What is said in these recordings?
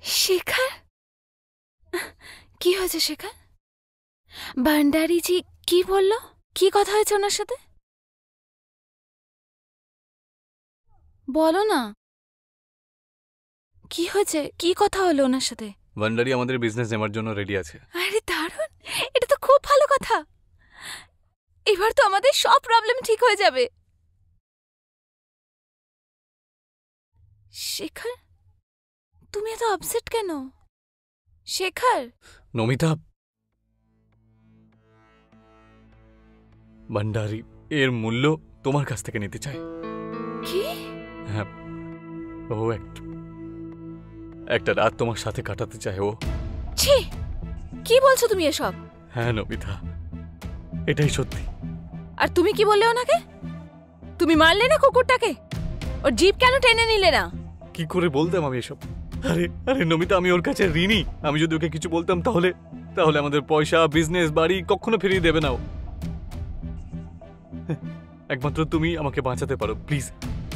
শেখর, কি হয়েছে শেখর? ভান্ডারীজি কি বললো? কি কথা হয়েছে ওনার সাথে? বলো না, কি হয়েছে? কি কথা হলো ওনার সাথে? ভান্ডারী আমাদের বিজনেস নেওয়ার জন্য রেডি আছে। আরে দারুণ, এটা তো খুব ভালো কথা। এবার তো আমাদের সব প্রবলেম ঠিক হয়ে যাবে। শেখর, তুমি এত আপসেট কেন? শেখর। নমিতা, ভান্ডারী এর মূল্য তোমার কাছ থেকে নিতে চায়। কি? হ্যাঁ, ও একটা রাত তোমার সাথে কাটাতে চায় ও। ছি, কি বলছো তুমি এসব? হ্যাঁ নমিতা, এটাই সত্যি। আর তুমি কি বললে ওনাকে? তুমি মারলে না কুকুরটাকে? ওর জিভ কেন টেনে নিলে না? কি করে বলতাম আমি এসব? আরে আরে নমিতা, আমি ওর কাছে ঋণী। আমি যদি ওকে কিছু বলতাম তাহলে তাহলে আমাদের পয়সা, বিজনেস, বাড়ি কখনো ফিরিয়ে দেবে না ও। একমাত্র তুমি আমাকে বাঁচাতে পারো, প্লিজ।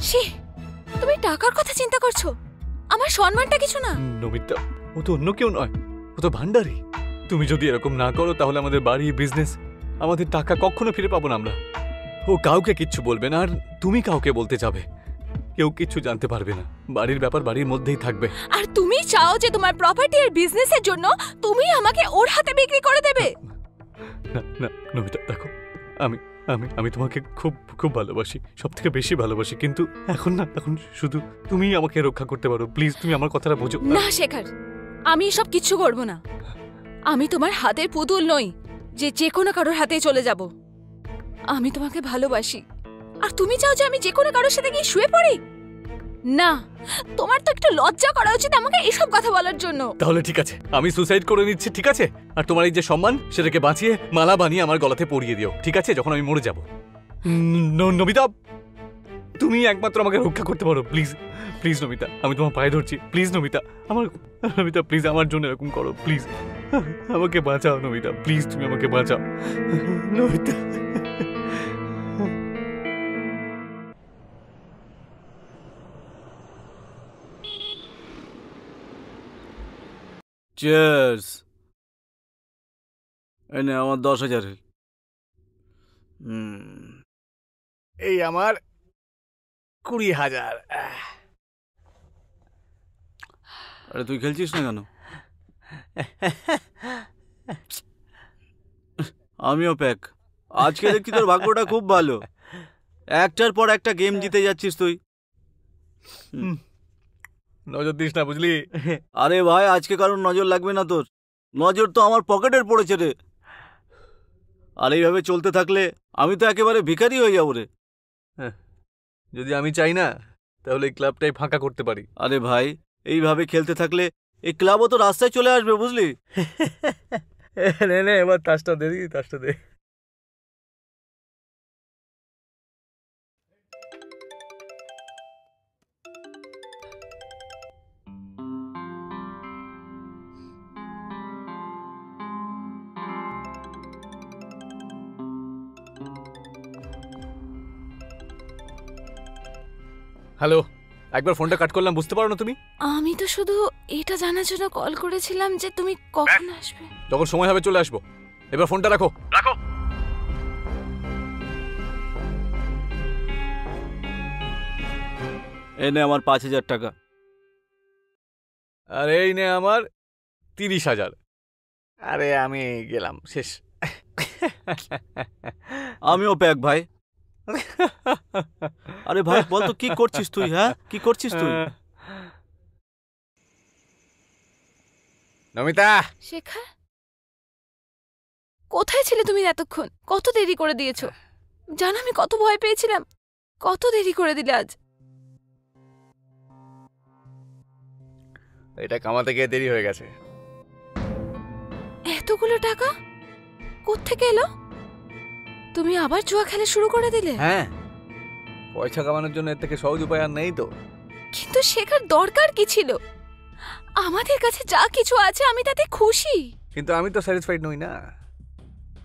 ছি, তুমি টাকার কথা চিন্তা করছো? আমার সম্মানটা কিছু না? নমিতা, ও তো অন্য কেউ নয়, ও তো ভান্ডারী। তুমি যদি এরকম না করো তাহলে আমাদের বাড়ি, বিজনেস, আমাদের টাকা কখনো ফিরে পাবো না আমরা। ও কাউকে কিচ্ছু বলবে না, আর তুমি কাউকে বলতে যাবে, কেউ কিচ্ছু জানতে পারবে না। বাড়ির ব্যাপার বাড়ির মধ্যেই থাকবে। আর তুমি চাও যে তোমার প্রপার্টি আর বিজনেসের জন্য তুমি আমাকে ওর হাতে বিক্রি করে দেবে? না না নমিতা, দেখো, আমি আমি আমি তোমাকে খুব খুব ভালোবাসি, সব থেকে বেশি ভালোবাসি, কিন্তু এখন না, এখন শুধু তুমি আমাকে রক্ষা করতে পারো। প্লিজ, তুমি আমার কথাটা বোঝো। না শেখর, আমি এসব কিচ্ছু করব না। আমি তোমার হাতের পুতুল নই যে যে কোনো কারোর হাতেই চলে যাব। আমি তোমাকে ভালোবাসি, আর তুমি চাও যে আমি যে কোনো কারোর সাথে গিয়ে শুয়ে পড়ি? না, তোমার তো একটু লজ্জা করা উচিত আমাকে এসব কথা বলার জন্য। তাহলে ঠিক আছে, আমি সুসাইড করে নিচ্ছি, ঠিক আছে? আর তোমার এই যে সম্মান, সেটাকে বাঁচিয়ে মালা বানিয়ে আমার গলাতে পরিয়ে দিও, ঠিক আছে, যখন আমি মরে যাব। নমিতা, তুমি একমাত্র আমাকে রক্ষা করতে পারো, প্লিজ প্লিজ নমিতা, আমি তোমার পায়ে ধরছি, প্লিজ নমিতা, নমিতা প্লিজ আমার জন্য এরকম করো, প্লিজ আমাকে বাঁচাও নমিতা, প্লিজ তুমি আমাকে বাঁচাও নমিতা। চিয়ার্স। এনে আমার 10,000। এই আমার 20,000। আরে তুই খেলছিস না কেন? আমিও প্যাক। আজকে দেখছি তোর ভাগ্যটা খুব ভালো, একটার পর একটা গেম জিতে যাচ্ছিস তুই। নজর দিস না, বুঝলি? আরে ভাই, আজকে কারোর নজর লাগবে না তোর, নজর তো আমার পকেটের পড়েছে রে। আর এইভাবে চলতে থাকলে আমি তো একেবারে ভিখারি হয়ে যাবো রে। যদি আমি চাই না তাহলে এই ক্লাবটাই ফাঁকা করতে পারি। আরে ভাই, এইভাবে খেলতে থাকলে এই ক্লাবও তো রাস্তায় চলে আসবে, বুঝলি? নে নে, এবার তাসটা দে, তাসটা দে। হ্যালো, একবার ফোনটা কাট করলাম, বুঝতে পারো না তুমি? আমি তো শুধু এটা জানার জন্য কল করেছিলাম যে তুমি কখন আসবে। যখন সময় হবে চলে আসবো। এবার ফোনটা রাখো রাখো। এনে আমার 5,000 টাকা। আর এই নে আমার 30,000। আরে আমি গেলাম, শেষ। আমিও প্যাক ভাই। আরে ভাই বল তো, কি করছিস তুই? হ্যাঁ, কি করছিস তুই? নমিতা। শেখর, কোথায় ছিলে তুমি এতক্ষণ? কত দেরি করে দিয়েছো জানো? আমি কত ভয় পেয়েছিলাম, কত দেরি করে দিলে আজ। এটা কামাতে গিয়ে দেরি হয়ে গেছে। এতগুলো টাকা কোত্থেকে এলো? তুমি আবার জুয়া খেলা শুরু করে দিলে? হ্যাঁ, পয়সা কামানোর জন্য এর থেকে সহজ উপায় আর নেই তো। কিন্তু শেখার দরকার কি ছিল? আমাদের কাছে যা কিছু আছে আমি তাতে খুশি। কিন্তু আমি তো স্যাটিসফাইড নই না।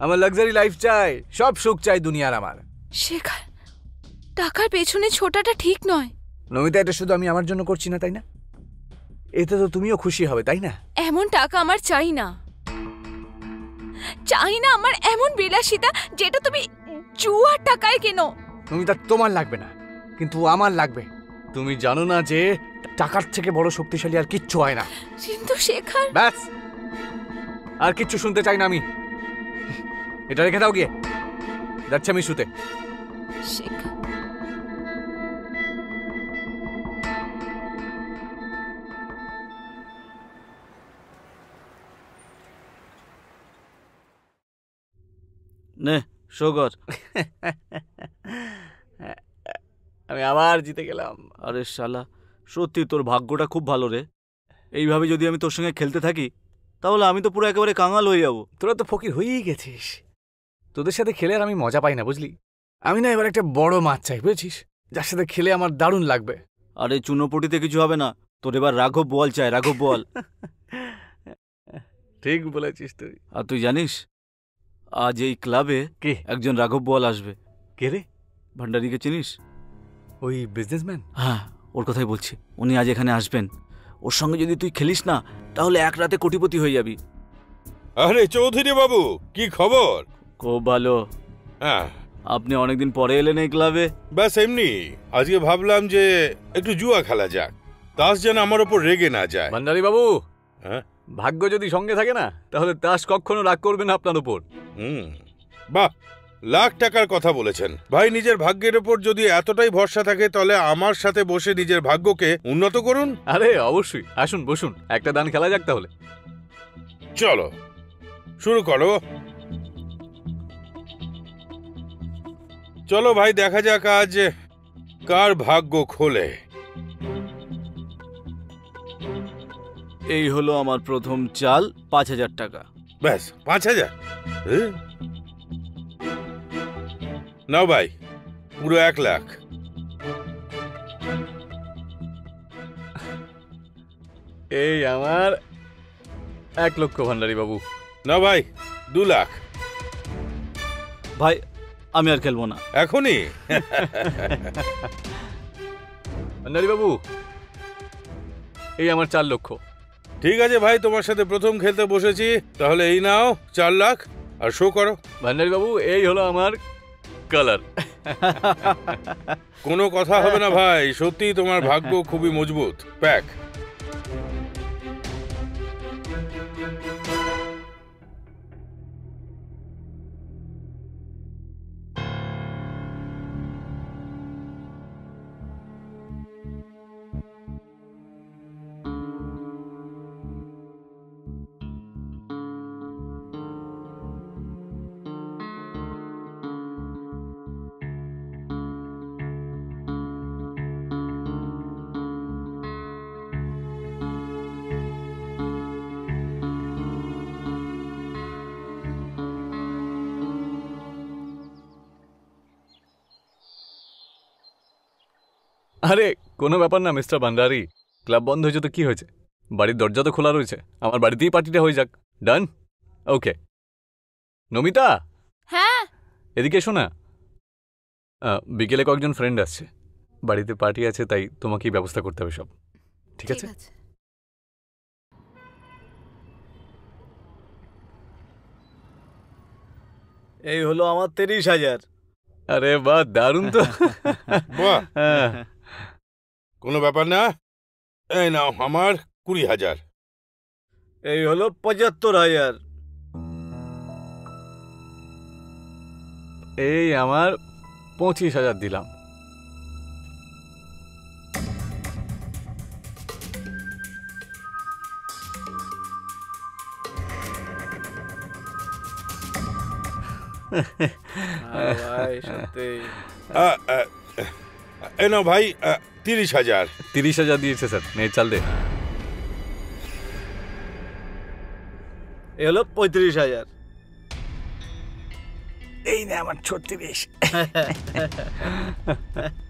আমার লাক্সারি লাইফ চাই, সব সুখ চাই দুনিয়ার আমার। শেখার, টাকার পেছনে ছোটাটা ঠিক নয়। নমিতা, এটা শুধু আমি আমার জন্য করছি না, তাই না? এতে তো তুমিও খুশি হবে, তাই না? এমন টাকা আমার চাই না। চাই না আমার এমন বিলাসিতা যেটা তুমি জুয়ার টাকায় কেনো। নমিতা, তোমার লাগবে না, কিন্তু আমার লাগবে। তুমি জানো না যে টাকার থেকে বড় শক্তিশালী আর কিচ্ছু হয় না। কিন্তু শেখর, ব্যাস, আর কিচ্ছু শুনতে চাই না আমি। এটা রেখে দাও গিয়ে, যাচ্ছি আমি শুতে। শেখর, নে শো কর। আমি আবার জিতে গেলাম। আরে শালা, সত্যি তোর ভাগ্যটা খুব ভালো রে। এইভাবে যদি আমি তোর সঙ্গে খেলতে থাকি তাহলে আমি তো পুরো একেবারে কাঙাল হয়ে যাব। তোরা তো ফকির হয়েই গেছিস। তোদের সাথে খেলে আর আমি মজা পাই না, বুঝলি? আমি না এবার একটা বড় মাছ চাই, বুঝেছিস, যার সাথে খেলে আমার দারুণ লাগবে। আরে চুনোপটিতে কিছু হবে না, তোর এবার রাঘব বল চাই, রাঘব বল। ঠিক বলেছিস তুই। আর তুই জানিস আজ এই ক্লাবে কে? একজন রাঘব বল আসবে। কে রে? ভান্ডারীকে চিনিস? ওই বিজনেসম্যান? হ্যাঁ, ওর কথাই বলছি। উনি আজ এখানে আসবেন। ওর সঙ্গে যদি তুই খেলিস না তাহলে এক রাতে কোটিপতি হয়ে যাবি। আরে চৌধুরী বাবু, কি খবর? খুব ভালো। হ্যাঁ, আপনি অনেকদিন পরে এলেন এই ক্লাবে। ব্যাস এমনি। আজকে ভাবলাম যে একটু জুয়া খেলা যাক, তাস যেন আমার ওপর রেগে না যায়। ভান্ডারী বাবু, হ্যাঁ, ভাগ্য যদি সঙ্গে থাকে না তাহলে তাস কখনো রাগ করবে না আপনার উপর। বাহ, লাখ টাকার কথা বলেছেন ভাই। নিজের ভাগ্যের ওপর যদি এতটাই ভরসা থাকে তাহলে আমার সাথে বসে নিজের ভাগ্যকে উন্নত করুন। আরে অবশ্যই, আসুন বসুন, একটা দান খেলা যাক তাহলে। চলো শুরু করো। চলো ভাই, দেখা যাক আজ কার ভাগ্য খোলে। এই হলো আমার প্রথম চাল, ৫,০০০ টাকা। ব্যাস ৫,০০০? নাও ভাই, পুরো ১,০০,০০০। এই আমার ১,০০,০০০ ভান্ডারী বাবু। নাও ভাই, ২,০০,০০০। ভাই আমি আর খেলবো না এখনই? ভান্ডারী বাবু, এই আমার ৪,০০,০০০। ঠিক আছে ভাই, তোমার সাথে প্রথম খেলতে বসেছি, তাহলে এই নাও ৪,০০,০০০ আর শো করো। ভান্ডারী বাবু, এই হলো আমার কালার। কোনো কথা হবে না ভাই, সত্যি তোমার ভাগ্য খুবই মজবুত। প্যাক। আরে কোনো ব্যাপার না মিস্টার ভান্ডারী, ক্লাব বন্ধ হয়েছে তো কি হয়েছে, বাড়ির দরজা তো খোলা রয়েছে, আমার বাড়িতেই পার্টিটা হয়ে যাক। ডান? ওকে। নমিতা, হ্যাঁ এদিকে এসো না। বিকেলে কয়েকজন ফ্রেন্ড আসছে, বাড়িতে পার্টি আছে, তাই তোমাকেই ব্যবস্থা করতে হবে সব। ঠিক আছে? এই হলো আমার ৩০,০০০। আরে বাহ, দারুণ তো। বাহ, হ্যাঁ, কোনো ব্যাপার না। এই নাও আমার ২০,০০০। এই হলো ৭৫,০০০। এই আমার ২৫,০০০ দিলাম। ভাই সত্যি। এই নাও ভাই ৩০,০০০। ৩০,০০০ দিয়েছে স্যার, নে চাল দে। এই হলো ৩৫,০০০। এই নে আমার ৩৬।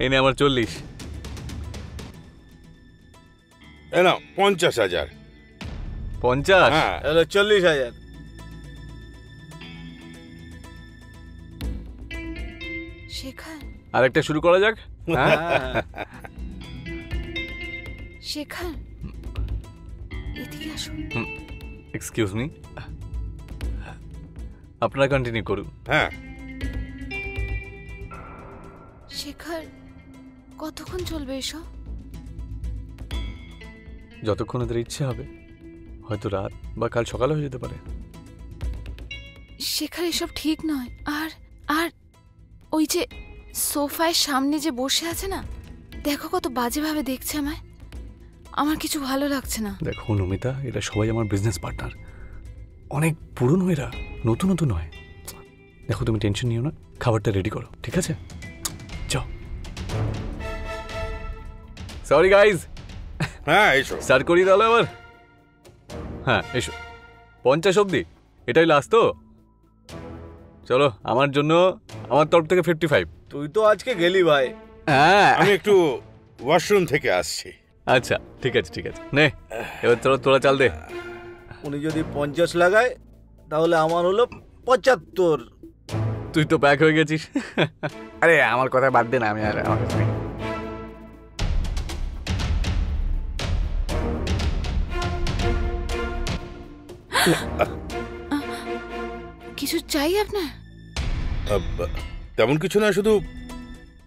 এই নে আমার ৪০। এই নাও ৫০,০০০। ৫০? হ্যাঁ, এই হলো ৪০,০০০। শেখর, আরেকটা শুরু করা যাক। হ্যাঁ? শেখর, এদিকে আসুন। এক্সকিউজ মি, আপনারা কন্টিনিউ করুন। হ্যাঁ, শেখর, কতক্ষণ চলবে এসব? যতক্ষণ ওদের ইচ্ছে হবে, হয়তো রাত বা কাল সকালে হয়ে যেতে পারে। শেখর, এসব ঠিক নয়। আর আর ওই যে সোফায় সামনে যে বসে আছে না, দেখো কত বাজেভাবে দেখছে আমায়। আমার কিছু ভালো লাগছে না। দেখো নমিতা, এরা সবাই আমার বিজনেস পার্টনার, অনেক পুরনো এরা, নতুন নতুন নয়। দেখো তুমি টেনশন নিও না, খাবারটা রেডি করো, ঠিক আছে? যাও। সরি গাইজ, হ্যাঁ, এসো। স্টার্ট করি তাহলে আবার। হ্যাঁ এসো, 50 অব্দি, এটাই লাস্ট তো? চলো, আমার জন্য আমার তরফ থেকে 55। তুই তো আজকে গেলি ভাই। হ্যাঁ আমি একটু ওয়াশরুম থেকে আসছি। আচ্ছা ঠিক আছে ঠিক আছে, নে এবার তোরা চাল দে। উনি যদি 50 লাগায় তাহলে আমার হলো 75। তুই তো প্যাক হয়ে গেছিস। আরে আমার কথা বাদ দে না, আমি আর আমার কাছে নেই। কিছু চাই আপনার? তেমন কিছু না, শুধু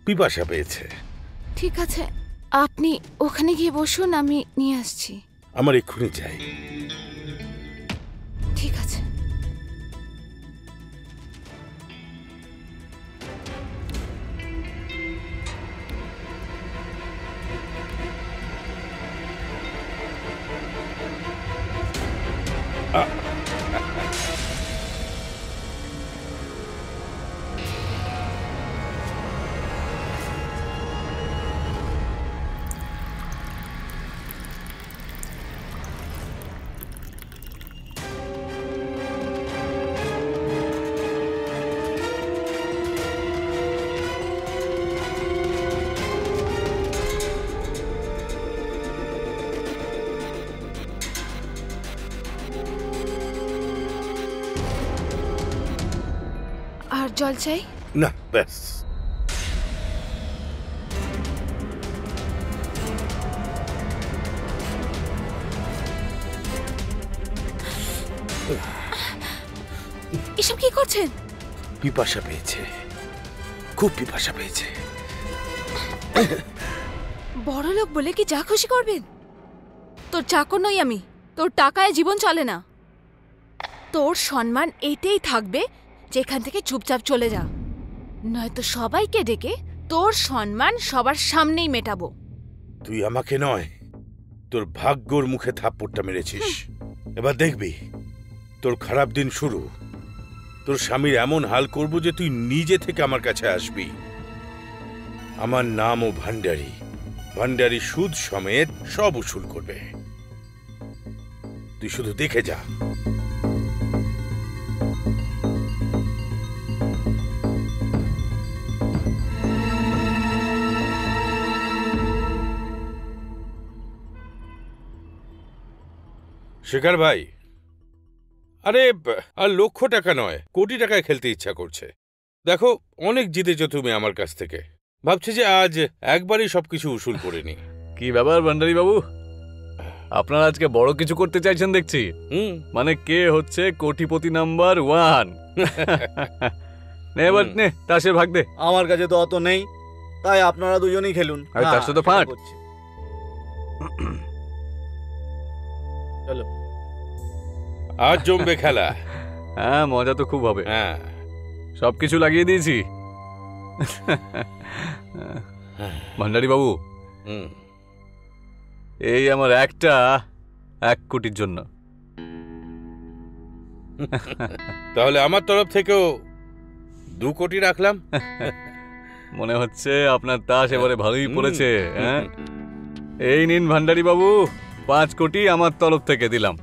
পিপাসা পেয়েছে। ঠিক আছে, আপনি ওখানে গিয়ে বসুন, আমি নিয়ে আসছি। আমার এক্ষুনি চাই। ঠিক আছে। আর জল চাই? না, ব্যাস। এসব কি করছেন? পিপাসা পেয়েছে, খুব পিপাসা পেয়েছে। বড় লোক বলে কি যা খুশি করবেন? তোর চাকর নই আমি, তোর টাকায় জীবন চলে না। তোর সম্মান এতেই থাকবে যেখান থেকে চুপচাপ চলে যা, নয়তো সবাইকে ডেকে তোর সম্মান সবার সামনেই মেটাবো। তুই আমাকে নয়, তোর ভাগ্যর মুখে থাপ্পড়টা মেরেছিস। এবার দেখবি তোর খারাপ দিন শুরু। তোর স্বামীর এমন হাল করব যে তুই নিজে থেকে আমার কাছে আসবি। আমার নামও ভান্ডারী। ভান্ডারী সুদ সমেত সব উসুল করবে। তুই শুধু দেখে যা। শেখর ভাই, আরে আর লক্ষ টাকা নয়, কোটি টাকায় খেলতে ইচ্ছা করছে। দেখো, অনেক জিতেছো তুমি আমার কাছ থেকে। ভাবছি যে আজ একবারই সবকিছু উসুল করে নি। কি ব্যাপার ভান্ডারী বাবু, আপনারা আজকে বড় কিছু করতে চাইছেন দেখছি। মানে কে হচ্ছে কোটিপতি নাম্বার 1? নে এবার নে, তাসের ভাগ দে। আমার কাছে তো অত নেই, তাই আপনারা দুজনেই খেলুন। আরে তার সাথে তো ফাট। চলো, আজ জমবে খেলা। হ্যাঁ, মজা তো খুব হবে। হ্যাঁ, সবকিছু লাগিয়ে দিয়েছি। ভান্ডারী বাবু, এই আমার একটা 1 কোটির জন্য। তাহলে আমার তরফ থেকেও 2 কোটি রাখলাম। মনে হচ্ছে আপনার তাস এবারে ভালোই পড়েছে। হ্যাঁ, এই নিন ভান্ডারী বাবু, 5 কোটি আমার তরফ থেকে দিলাম।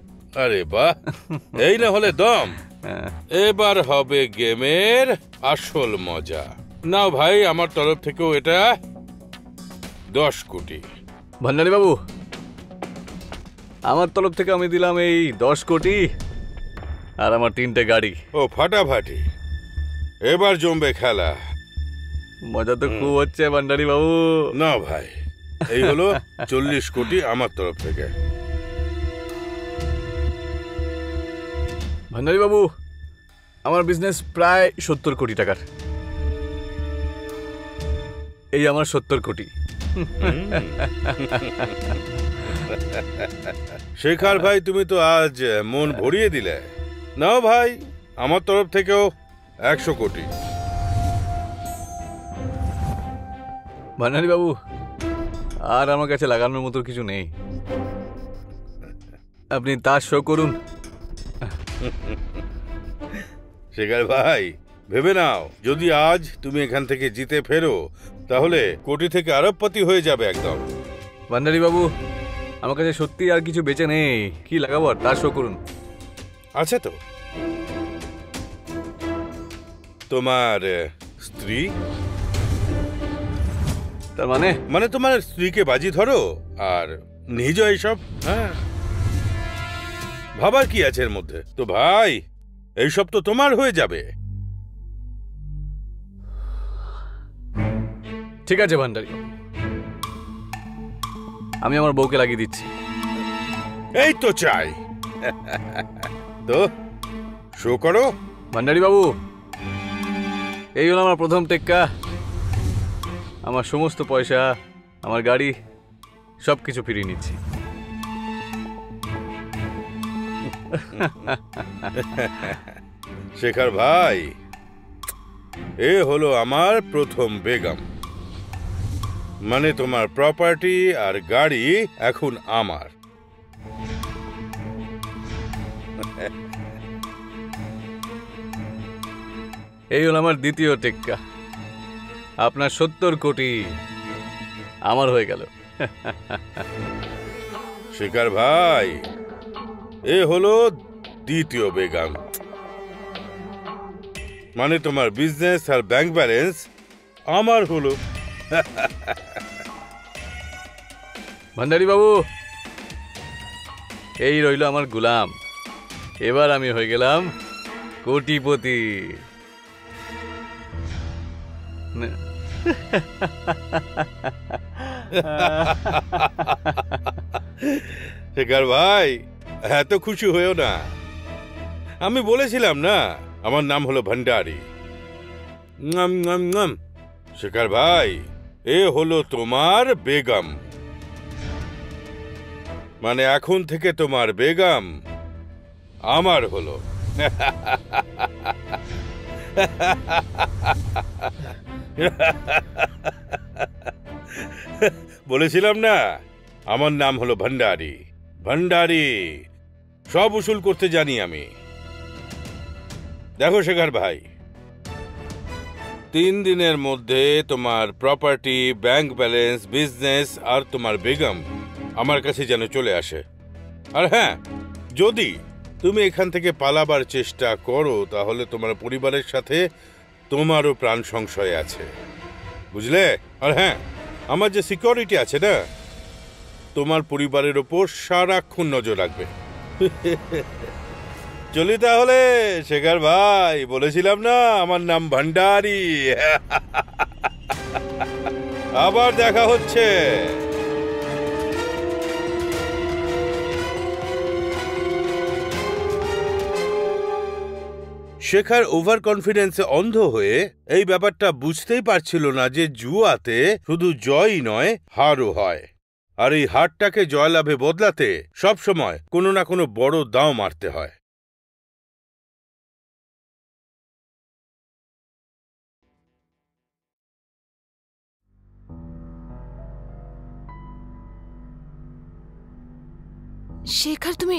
আরে বাহ, এই না হলে দম। এবার হবে গেমের আসল মজা। নাও ভাই, আমার তরফ থেকেও এটা 10 কোটি। ভান্ডারী বাবু, আমার তরফ থেকে আমি দিলাম এই 10 কোটি আর আমার 3টে গাড়ি। ও ফাটাফাটি, এবার জমবে খেলা। মজা তো খুব হচ্ছে ভান্ডারী বাবু। না ভাই, এই হলো 40 কোটি আমার তরফ থেকে। ভান্ডারী বাবু, আমার বিজনেস প্রায় 70 কোটি টাকার। এই আমার 70 কোটি। শেখর ভাই, তুমি তো আজ মন ভরিয়ে দিলে। নাও ভাই, আমার তরফ থেকেও 100 কোটি। ভান্ডারী বাবু, আর আমার কাছে লাগানোর মতো কিছু নেই। আপনি তার শো করুন। শেখর ভাই, ভেবে নাও, যদি আজ তুমি এখান থেকে জিতে ফেরো তাহলে কোটি থেকে আরবপতি হয়ে যাবে একদম। ভান্ডারী বাবু, আমার কাছে সত্যি আর কিছু বেঁচে নেই। কি লাগাবো আর, তার শো করুন। আছে তো তোমার স্ত্রী, তার মানে মানে তোমার স্ত্রীকে বাজি ধরো আর নিজে এইসব। হ্যাঁ, ভাবার কি আছে এর মধ্যে? তো ভাই, এইসব তো তোমার হয়ে যাবে। ঠিক আছে ভান্ডারী, আমি আমার বউকে লাগিয়ে দিচ্ছি। এই তো চাই। তো শো করো। ভান্ডারী বাবু, এই হলো আমার প্রথম টেক্কা। আমার সমস্ত পয়সা, আমার গাড়ি, সব কিছু ফিরিয়ে নিচ্ছি। শেখর ভাই, এ হলো আমার প্রথম বেগম। মানে তোমার প্রপার্টি আর গাড়ি এখন আমার। এই হলো আমার দ্বিতীয় টেক্কা। আপনার 70 কোটি আমার হয়ে গেল। শেখর ভাই, এ হলো দ্বিতীয় বেগম। মানে তোমার বিজনেস আর ব্যাংক ব্যালেন্স আমার হলো। ভান্ডারী বাবু, এই রইল আমার গোলাম। এবার আমি হয়ে গেলাম কোটিপতি। শেখর ভাই, এত খুশি হয়েও না। আমি বলেছিলাম না, আমার নাম হলো ভান্ডারী। শেখর ভাই, এ হলো তোমার বেগম। মানে এখন থেকে তোমার বেগম আমার হলো। বলেছিলাম না, আমার নাম হলো ভান্ডারী। ভান্ডারী, সব উসুল করতে জানি আমি। দেখো শেখর ভাই, 3 দিনের মধ্যে তোমার প্রপার্টি, ব্যাংক ব্যালেন্স, বিজনেস আর তোমার বেগম আমার কাছে যেন চলে আসে। আর হ্যাঁ, যদি তুমি এখান থেকে পালাবার চেষ্টা করো তাহলে তোমার পরিবারের সাথে তোমারও প্রাণ সংশয় আছে, বুঝলে? আর হ্যাঁ, আমার যে সিকিউরিটি আছে না, তোমার পরিবারের ওপর সারাক্ষণ নজর রাখবে। চলি তাহলে শেখর ভাই, বলেছিলাম না আমার নাম ভান্ডারী। আবার দেখা হচ্ছে। শেখর ওভার কনফিডেন্সে অন্ধ হয়ে এই ব্যাপারটা বুঝতেই পারছিল না যে জুয়াতে শুধু জয়ই নয়, হারও হয়। আর এই হারটাকে জয়লাভে বদলাতে সবসময় কোনো না কোনো বড় দাঁও মারতে হয়। শেখর, তুমি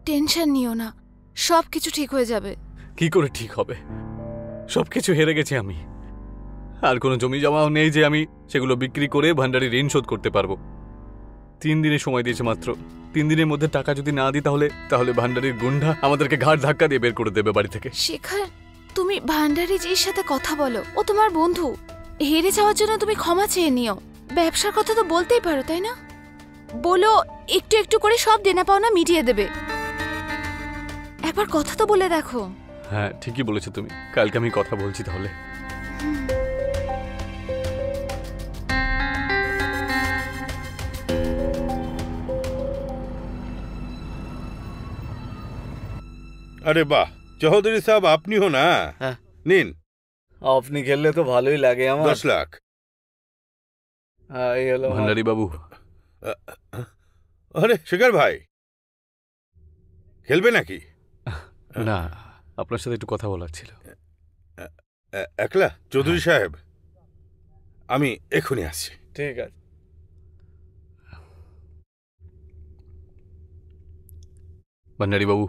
টেনশন নিও না, সব কিছু ঠিক হয়ে যাবে। কি করে ঠিক হবে? সবকিছু হেরে গেছি আমি। আর কোনো জমি জমাও নেই যে আমি সেগুলো বিক্রি করে ভান্ডারী ঋণ শোধ করতে পারবো। 3 দিনের সময় দিয়েছে মাত্র। 3 দিনের মধ্যে টাকা যদি না দিই তাহলে ভান্ডারীর গুন্ডা আমাদেরকে ঘাট ধাক্কা দিয়ে বের করে দেবে বাড়ি থেকে। শেখর, তুমি ভান্ডারীজির সাথে কথা বলো, ও তোমার বন্ধু। হেরে যাওয়ার জন্য তুমি ক্ষমা চেয়ে নিও। ব্যবসার কথা তো বলতেই পারো, তাই না? বলো, একটু একটু করে সব দেনা পাওনা মিটিয়ে দেবে। একবার কথা তো বলে দেখো। হ্যাঁ, ঠিকই বলেছো তুমি। কালকে আমি কথা বলছি তাহলে। আরে বাহ, চৌধুরী সাহেব আপনিও না? হ্যাঁ। নিন আপনি খেললে তো ভালোই লাগে আমার। 10 লাখ। এই হলো আমার- ভান্ডারী বাবু, আরে শেখর ভাই, খেলবে নাকি? না, আপনার সাথে একটু কথা বলার ছিল। একলা? চৌধুরী সাহেব, আমি এক্ষুনি আসছি। ঠিক আছে। ভান্ডারী বাবু,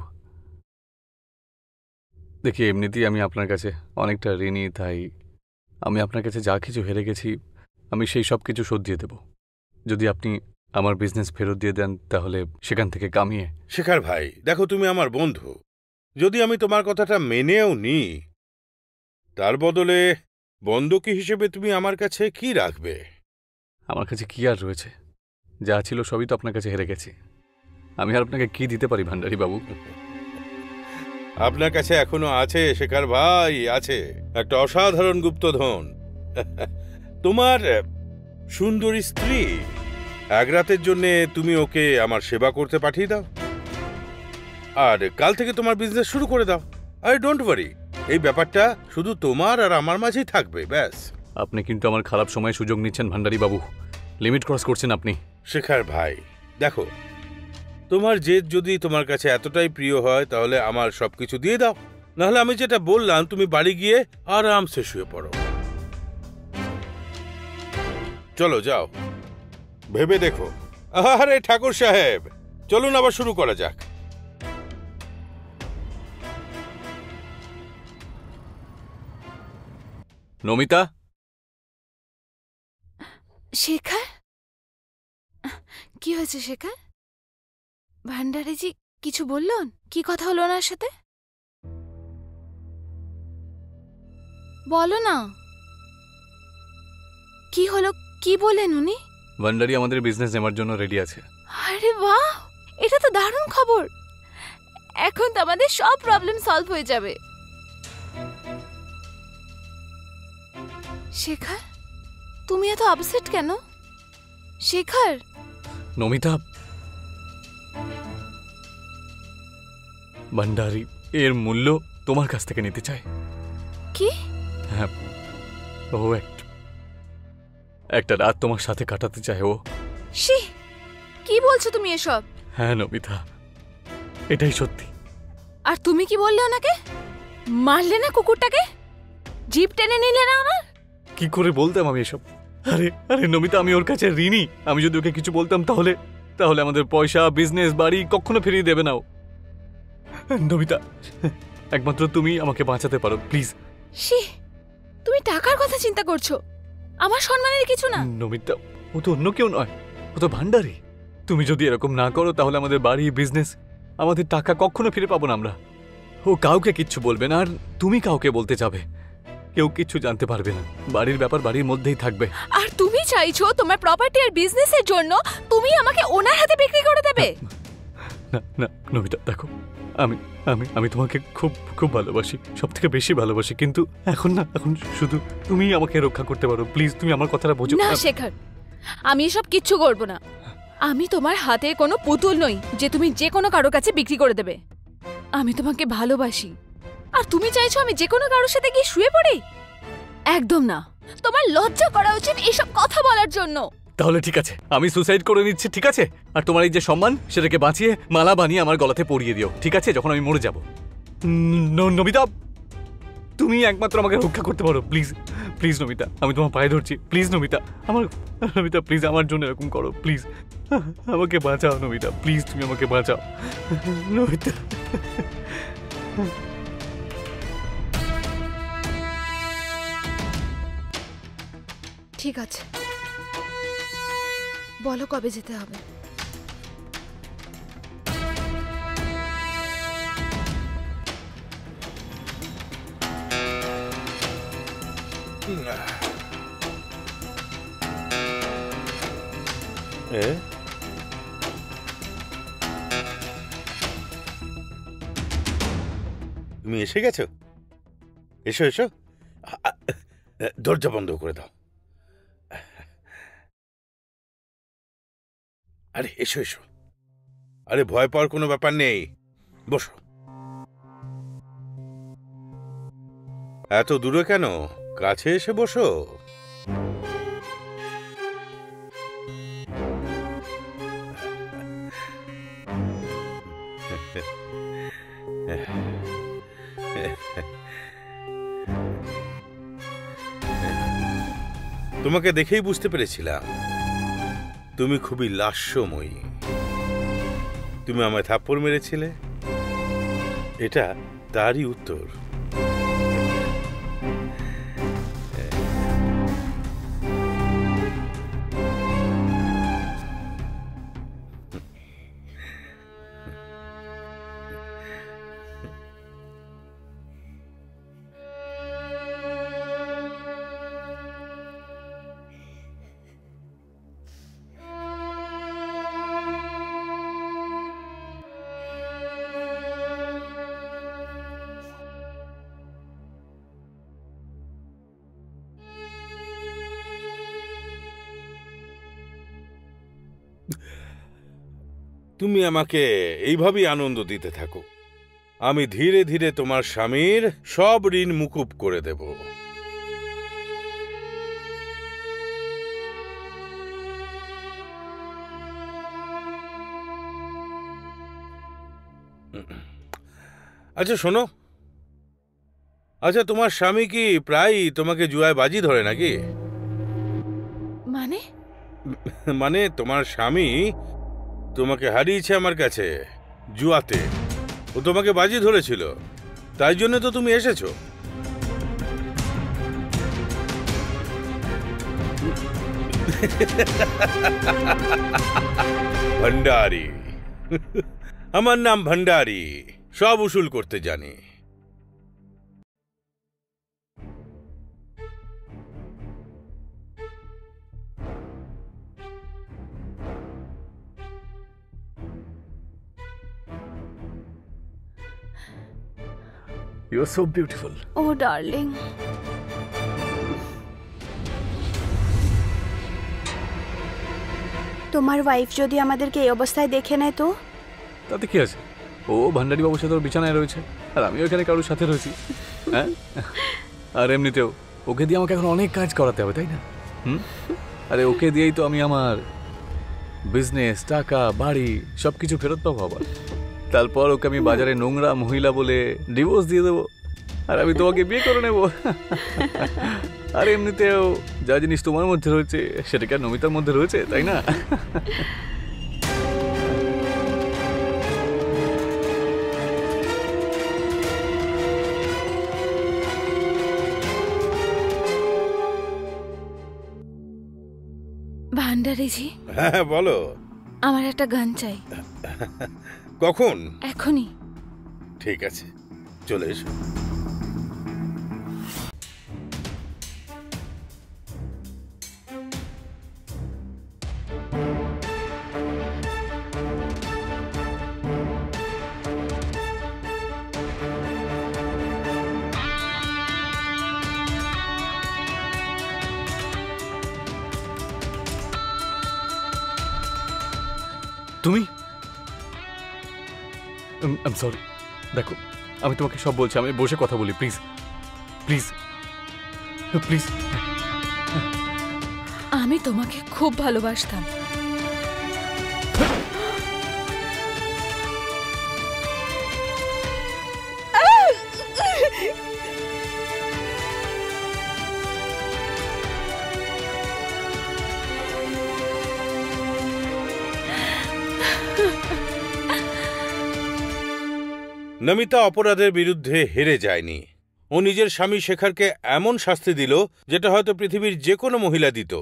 দেখি এমনিতেই আমি আপনার কাছে অনেকটা ঋণী, তাই আমি আপনার কাছে যা কিছু হেরে গেছি আমি সেই সব কিছু শোধ দিয়ে দেব। যদি আপনি আমার বিজনেস ফেরত দিয়ে দেন তাহলে সেখান থেকে কামিয়ে। শেখর ভাই দেখো, তুমি আমার বন্ধু, যদি আমি তোমার কথাটা মেনেও নিই, তার বদলে বন্ধকি হিসেবে তুমি আমার কাছে কি রাখবে? আমার কাছে কি আর রয়েছে? যা ছিল সবই তো আপনার কাছে হেরে গেছি। আমি আর আপনাকে কি দিতে পারি ভান্ডারী বাবু? আপনার কাছে এখনো আছে শেখর ভাই, আছে একটা অসাধারণ গুপ্তধন। তোমার সুন্দরী স্ত্রী, এক রাতের জন্য তুমি ওকে আমার সেবা করতে পাঠিয়ে দাও, আর কাল থেকে তোমার বিজনেস শুরু করে দাও। আরে ডোন্ট ওয়ারি, এই ব্যাপারটা শুধু তোমার আর আমার মাঝেই থাকবে, ব্যাস। আপনি কিন্তু আমার খারাপ সময়ে সুযোগ নিচ্ছেন ভান্ডারী বাবু, লিমিট ক্রস করছেন আপনি। শেখর ভাই দেখো, তোমার জেদ যদি তোমার কাছে এতটাই প্রিয় হয় তাহলে আমার সবকিছু দিয়ে দাও, নাহলে আমি যেটা বললাম তুমি বাড়ি গিয়ে আরামসে শুয়ে পড়ো। চলো যাও, ভেবে দেখো। আরে ঠাকুর সাহেব, চলুন আবার শুরু করা যাক। নমিতা, শেখর, কি হয়েছে শেখর? ভান্ডারীজি কিছু বললেন? কি কথা হলো ওনার সাথে? বলো না, কি হলো? কি বলেন উনি? ভান্ডারী আমাদের বিজনেস নেওয়ার জন্য রেডি আছে। আরে বাহ, এটা তো দারুণ খবর। এখন তো আমাদের সব প্রবলেম সলভ হয়ে যাবে। শেখর, তুমি এত আপসেট কেন? শেখর, নমিতা, ভান্ডারী এর মূল্য তোমার কাছ থেকে নিতে চায়। কি? হ্যাঁ, ও একটা রাত তোমার সাথে কাটাতে চায় ও। শি, কি বলছো তুমি এসব? হ্যাঁ নমিতা, এটাই সত্যি। আর তুমি কি বললে ওনাকে? মারলে না কুকুরটাকে? জিপ টেনে নিলে না আমার? কি করে বলতাম আমি এসব? আরে আরে নমিতা, আমি ওর কাছে ঋণী। আমি যদি ওকে কিছু বলতাম তাহলে তাহলে আমাদের পয়সা, বিজনেস, বাড়ি কখনো ফিরিয়ে দেবে না ও। নমিতা, একমাত্র তুমি আমাকে বাঁচাতে পারো, প্লিজ। শি, তুমি টাকার কথা চিন্তা করছো, আমার সম্মানের কিছু না। নমিতা, ও তো অন্য কেউ নয়, ও তো ভান্ডারী। তুমি যদি এরকম না করো তাহলে আমাদের বাড়ি, বিজনেস, আমাদের টাকা কখনো ফিরে পাবো না আমরা। ও কাউকে কিচ্ছু বলবে না, আর তুমি কাউকে বলতে যাবে, কেউ কিচ্ছু জানতে পারবে না। বাড়ির ব্যাপার বাড়ির মধ্যেই থাকবে। আর তুমি চাইছো তোমার প্রপার্টি আর বিজনেসের জন্য তুমি আমাকে ওনার হাতে বিক্রি করে দেবে? না না নমিতা, দেখো, আমি আমি আমি তোমাকে খুব খুব ভালোবাসি, সব থেকে বেশি ভালোবাসি, কিন্তু এখন না, এখন শুধু তুমি আমাকে রক্ষা করতে পারো, প্লিজ। তুমি আমার কথাটা বোঝো। না শেখর, আমি এসব কিচ্ছু করব না। আমি তোমার হাতের কোনো পুতুল নই যে তুমি যে কোনো কারোর কাছে বিক্রি করে দেবে। আমি তোমাকে ভালোবাসি, আর তুমি চাইছো আমি যে কোনো কারোর সাথে গিয়ে শুয়ে পড়ি? একদম না। তোমার লজ্জা করা উচিত এইসব কথা বলার জন্য। তাহলে ঠিক আছে, আমি সুসাইড করে নিচ্ছি, ঠিক আছে? আর তোমার এই যে সম্মান, সেটাকে বাঁচিয়ে মালা বানিয়ে আমার গলাতে পরিয়ে দিও, ঠিক আছে, যখন আমি মরে যাব। নমিতা, তুমি একমাত্র আমাকে রক্ষা করতে পারো, প্লিজ প্লিজ নমিতা, আমি তোমার পায়ে ধরছি, প্লিজ নমিতা, নমিতা প্লিজ আমার জন্য এরকম করো, প্লিজ আমাকে বাঁচাও নমিতা, প্লিজ তুমি আমাকে বাঁচাও নমিতা। ঠিক আছে, বলো কবে যেতে হবে? তুমি এসে গেছো? এসো এসো, দরজা বন্ধ করে দাও। আরে এসো এসো, আরে ভয় পাওয়ার কোনো ব্যাপার নেই, বসো। এত দূরে কেন? কাছে এসে বসো। তোমাকে দেখেই বুঝতে পেরেছিলাম তুমি খুবই লাস্যময়ী। তুমি আমায় থাপ্পড় মেরেছিলে, এটা তারই উত্তর। তুমি আমাকে এইভাবেই আনন্দ দিতে থাকো, আমি ধীরে ধীরে তোমার স্বামীর সব ঋণ মুকুব করে দেব। আচ্ছা শোনো, আচ্ছা তোমার স্বামী কি প্রায় তোমাকে জুয়ায় বাজি ধরে নাকি? মানে? মানে তোমার স্বামী তোমাকে হারিয়েছে আমার কাছে জুয়াতে, ও তোমাকে বাজি ধরেছিল, তাই জন্য তো তুমি এসেছো। ভান্ডারি, আমার নাম ভান্ডারি, সব উসুল করতে জানি। You are so beautiful. ও ডার্লিং, তোমার ওয়াইফ যদি আমাদেরকে এই অবস্থায় দেখে নেয় তো? তাতে কি আছে, ও ভান্ডারি বাবুর সাথে ওর বিছানায় রয়েছে, আর আমিও এখানে কারোর সাথে রয়েছি। হ্যাঁ, আর এমনিতেও ওকে দিয়ে আমাকে এখন অনেক কাজ করাতে হবে, তাই না? আরে ওকে দিয়েই তো আমি আমার বিজনেস, টাকা, বাড়ি সবকিছু ফেরত পাবো আবার। তারপর ওকে আমি বাজারে নোংরা মহিলা বলে ডিভোর্স দিয়ে দেবো, আর আমি তোমাকে বিয়ে করে নেব। আর এমনিতেও যা জিনিস তোমার মধ্যে রয়েছে সেটা কি আর নমিতার মধ্যে রয়েছে, তাই না? ভান্ডারিজি, হ্যাঁ বলো। আমার একটা গান চাই। কখন? এখনই। ঠিক আছে, চলে এসো। তুমি? আই সরি, দেখো আমি তোমাকে সব বলছি, আমি বসে কথা বলি, প্লিজ প্লিজ প্লিজ। আমি তোমাকে খুব ভালোবাসতাম। নমিতা অপরাধের বিরুদ্ধে হেরে যায়নি, ও নিজের স্বামী শেখরকে এমন শাস্তি দিল যেটা হয়তো পৃথিবীর যে কোনো মহিলা দিত।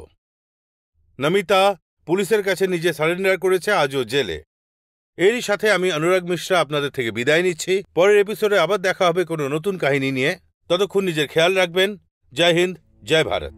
নমিতা পুলিশের কাছে নিজে সারেন্ডার করেছে, আজও জেলে। এরই সাথে আমি অনুরাগ মিশ্রা আপনাদের থেকে বিদায় নিচ্ছি। পরের এপিসোডে আবার দেখা হবে কোনো নতুন কাহিনী নিয়ে। ততক্ষণ নিজের খেয়াল রাখবেন। জয় হিন্দ, জয় ভারত।